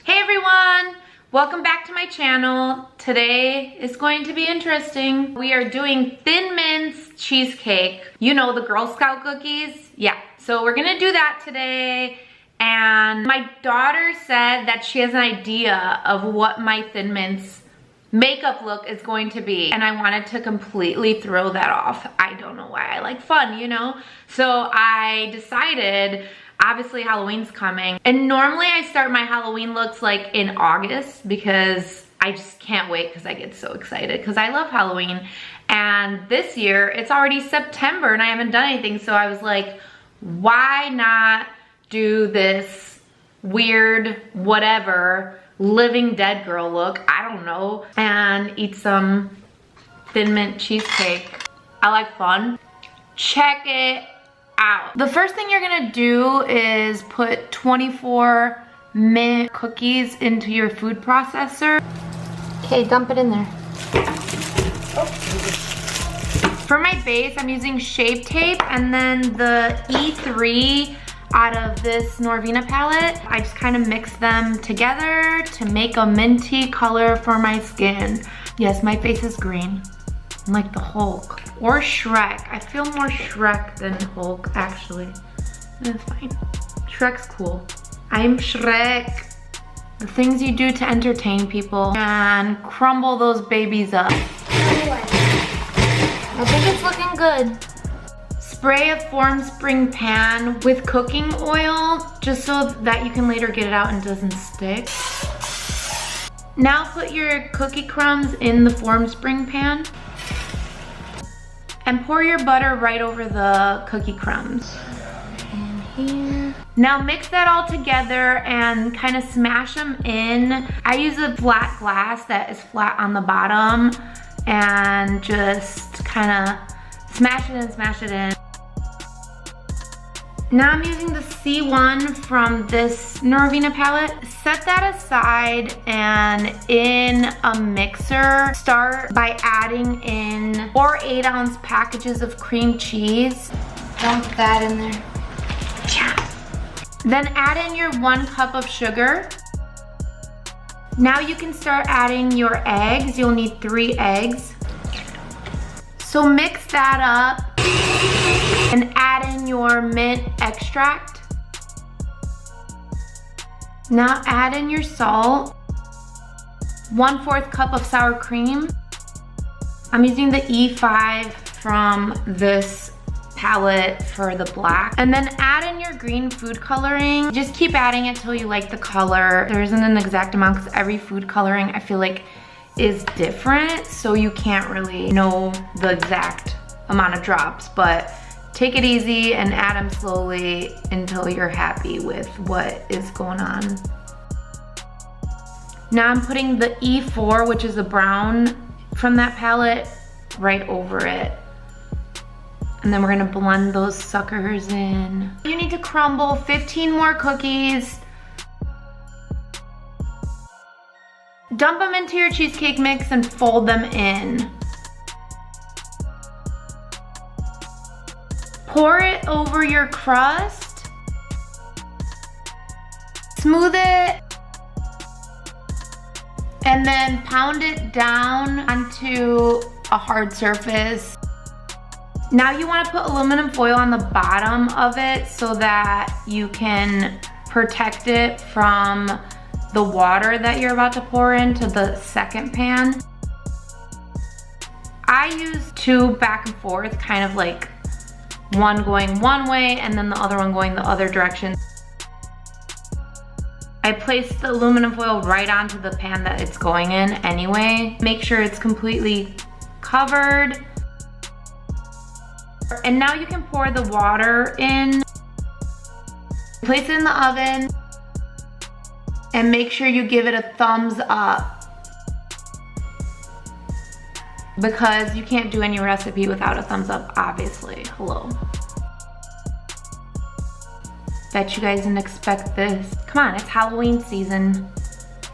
Hey everyone! Welcome back to my channel. Today is going to be interesting. We are doing Thin Mints cheesecake. You know, the Girl Scout cookies? Yeah, so we're gonna do that today. And my daughter said that she has an idea of what my Thin Mints makeup look is going to be. And I wanted to completely throw that off. I don't know why. I like fun, you know? So I decided, obviously Halloween's coming, and normally I start my Halloween looks like in August because I just can't wait because I get so excited because I love Halloween. And this year it's already September and I haven't done anything, so I was like, why not do this weird whatever living dead girl look, I don't know, and eat some Thin Mint cheesecake. I like fun. Check it out. The first thing you're gonna do is put 24 mint cookies into your food processor. Okay, dump it in there. For my base, I'm using Shape Tape and then the E3 out of this Norvina palette. I just kind of mix them together to make a minty color for my skin. Yes, my face is green. I'm like the Hulk. Or Shrek. I feel more Shrek than Hulk, actually. That's fine. Shrek's cool. I'm Shrek. The things you do to entertain people. And crumble those babies up. I think it's looking good. Spray a Form Spring pan with cooking oil, just so that you can later get it out and it doesn't stick. Now put your cookie crumbs in the Form Spring pan. And pour your butter right over the cookie crumbs. And here. Now mix that all together and kind of smash them in. I use a flat glass that is flat on the bottom and just kind of smash it in, smash it in. Now I'm using the C1 from this Norvina palette. Set that aside and in a mixer, start by adding in 4 8-ounce packages of cream cheese. Dump that in there. Then add in your 1 cup of sugar. Now you can start adding your eggs. You'll need 3 eggs. So mix that up and add in your mint extract. Now add in your salt, 1/4 cup of sour cream. I'm using the E5 from this palette for the black. And then add in your green food coloring. Just keep adding it till you like the color. There isn't an exact amount because every food coloring I feel like is different, so you can't really know the exact amount of drops, but take it easy and add them slowly until you're happy with what is going on. Now I'm putting the E4, which is a brown from that palette, right over it. And then we're gonna blend those suckers in. You need to crumble 15 more cookies. Dump them into your cheesecake mix and fold them in. Pour it over your crust. Smooth it. And then pound it down onto a hard surface. Now you want to put aluminum foil on the bottom of it so that you can protect it from the water that you're about to pour into the second pan. I use 2 back and forth, kind of like one going one way and then the other one going the other direction. I place the aluminum foil right onto the pan that it's going in anyway. Make sure it's completely covered. And now you can pour the water in. Place it in the oven and make sure you give it a thumbs up, because you can't do any recipe without a thumbs up, obviously. Hello. Bet you guys didn't expect this. Come on, it's Halloween season.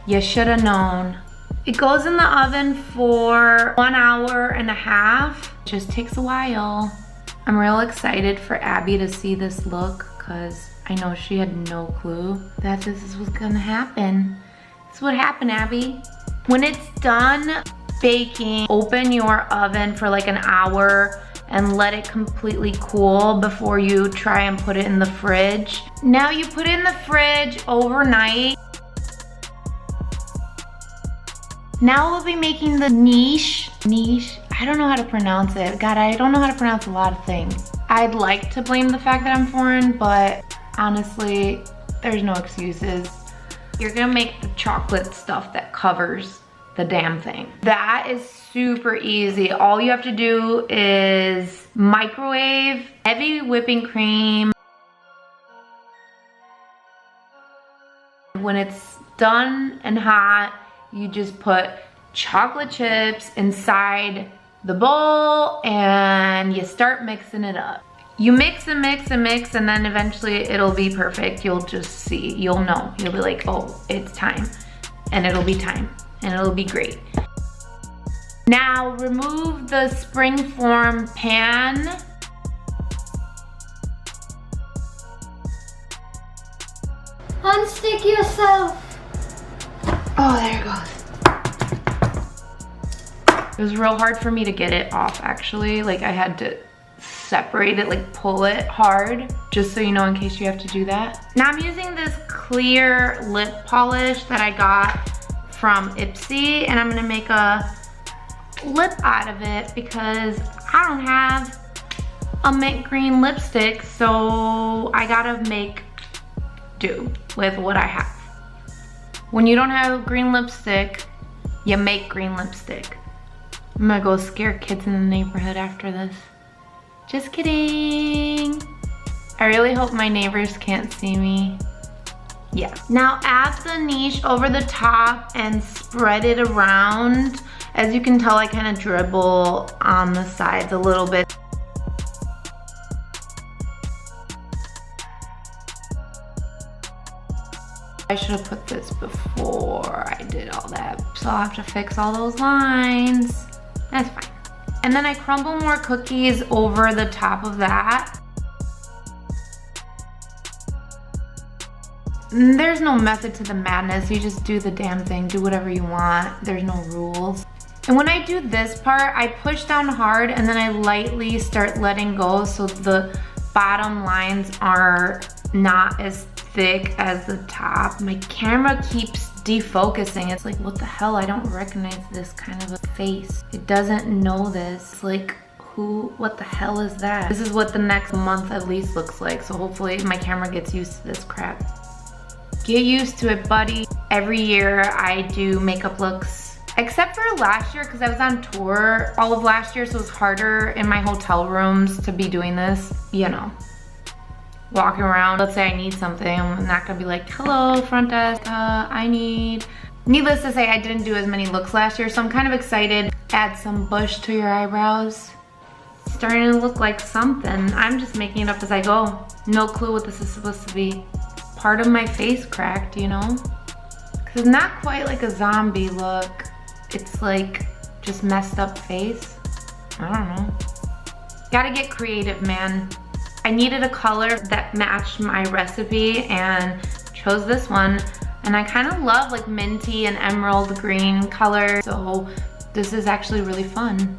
You should have known. It goes in the oven for 1.5 hours. Just takes a while. I'm real excited for Abby to see this look because I know she had no clue that this was gonna happen. This is what happened, Abby. When it's done baking, open your oven for like an hour and let it completely cool before you try and put it in the fridge. Now you put it in the fridge overnight. Now we'll be making the niche. I don't know how to pronounce it. God, I don't know how to pronounce a lot of things. I'd like to blame the fact that I'm foreign, but honestly, there's no excuses. You're gonna make the chocolate stuff that covers the damn thing. That is super easy. All you have to do is microwave heavy whipping cream. When it's done and hot, you just put chocolate chips inside the bowl and you start mixing it up. You mix and mix and mix, and then eventually it'll be perfect. You'll just see, you'll know. You'll be like, oh, it's time. And it'll be time, and it'll be great. Now remove the springform pan. Unstick yourself. Oh, there it goes. It was real hard for me to get it off, actually. Like, I had to separate it, like pull it hard, just so you know in case you have to do that. Now I'm using this clear lip polish that I got from Ipsy, and I'm gonna make a lip out of it because I don't have a mint green lipstick, so I gotta make do with what I have. When you don't have green lipstick, you make green lipstick. I'm gonna go scare kids in the neighborhood after this. Just kidding. I really hope my neighbors can't see me. Yeah. Now add the niche over the top and spread it around. As you can tell, I kind of dribble on the sides a little bit. I should have put this before I did all that, so I'll have to fix all those lines. That's fine. And then I crumble more cookies over the top of that. There's no method to the madness. You just do the damn thing. Do whatever you want. There's no rules. And when I do this part, I push down hard and then I lightly start letting go so the bottom lines are not as thick as the top. My camera keeps defocusing. It's like, what the hell? I don't recognize this kind of a face. It doesn't know this. It's like, what the hell is that? This is what the next month at least looks like. So hopefully my camera gets used to this crap. Get used to it, buddy. Every year I do makeup looks, except for last year because I was on tour all of last year, so it was harder in my hotel rooms to be doing this, you know. Walking around, let's say I need something, I'm not gonna be like, hello, front desk, I need. Needless to say, I didn't do as many looks last year, so I'm kind of excited. Add some bush to your eyebrows. Starting to look like something. I'm just making it up as I go. No clue what this is supposed to be. Part of my face cracked, you know? Because it's not quite like a zombie look. It's like just messed up face. I don't know. Gotta get creative, man. I needed a color that matched my recipe and chose this one. And I kind of love like minty and emerald green color. So this is actually really fun.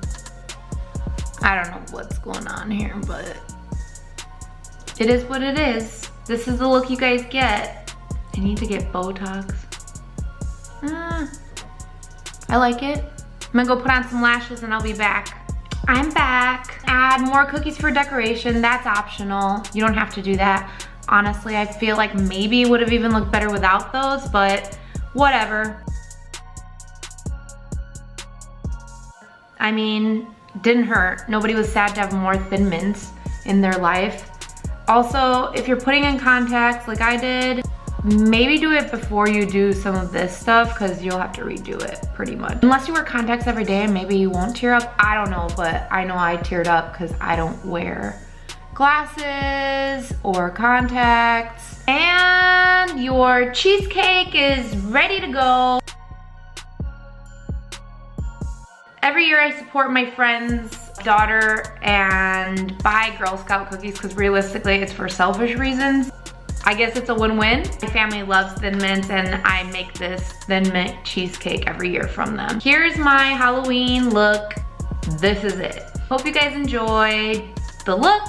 I don't know what's going on here, but it is what it is. This is the look you guys get. I need to get Botox. I like it. I'm gonna go put on some lashes and I'll be back. I'm back. Add more cookies for decoration. That's optional. You don't have to do that. Honestly, I feel like maybe it would have even looked better without those, but whatever. I mean, didn't hurt. Nobody was sad to have more Thin Mints in their life. Also, if you're putting in contacts like I did, maybe do it before you do some of this stuff because you'll have to redo it pretty much. Unless you wear contacts every day, maybe you won't tear up. I don't know, but I know I teared up because I don't wear glasses or contacts. And your cheesecake is ready to go. Every year I support my friend's daughter and buy Girl Scout cookies because realistically it's for selfish reasons. I guess it's a win-win. My family loves Thin Mints and I make this Thin Mint cheesecake every year from them. Here's my Halloween look. This is it. Hope you guys enjoyed the look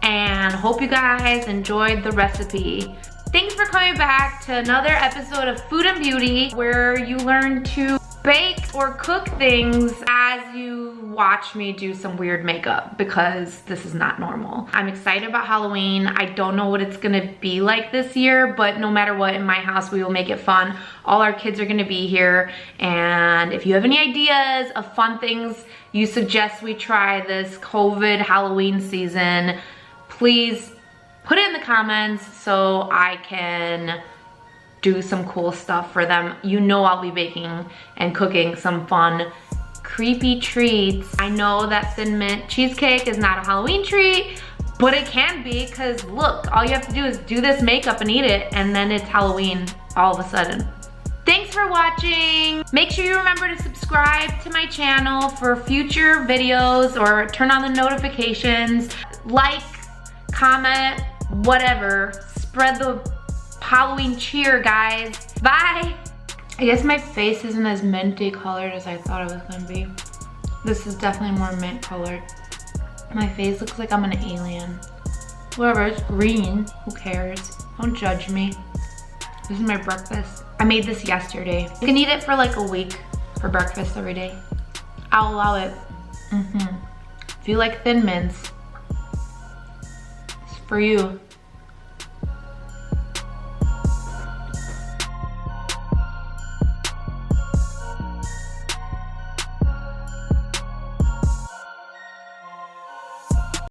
and hope you guys enjoyed the recipe. Thanks for coming back to another episode of Food and Beauty, where you learn to bake or cook things as you watch me do some weird makeup, because this is not normal. I'm excited about Halloween. I don't know what it's gonna be like this year, but no matter what, in my house, we will make it fun. All our kids are gonna be here, and if you have any ideas of fun things you suggest we try this COVID Halloween season, please put it in the comments so I can do some cool stuff for them. You know I'll be baking and cooking some fun, creepy treats. I know that Thin Mint cheesecake is not a Halloween treat, but it can be, because look, all you have to do is do this makeup and eat it, and then it's Halloween all of a sudden. Thanks for watching. Make sure you remember to subscribe to my channel for future videos, or turn on the notifications. Like, comment, whatever. Spread the Halloween cheer, guys. Bye. I guess my face isn't as minty colored as I thought it was gonna be. This is definitely more mint colored. My face looks like I'm an alien. Whatever, it's green. Who cares? Don't judge me. This is my breakfast. I made this yesterday. You can eat it for like a week for breakfast every day. I'll allow it. If you like Thin Mints, it's for you.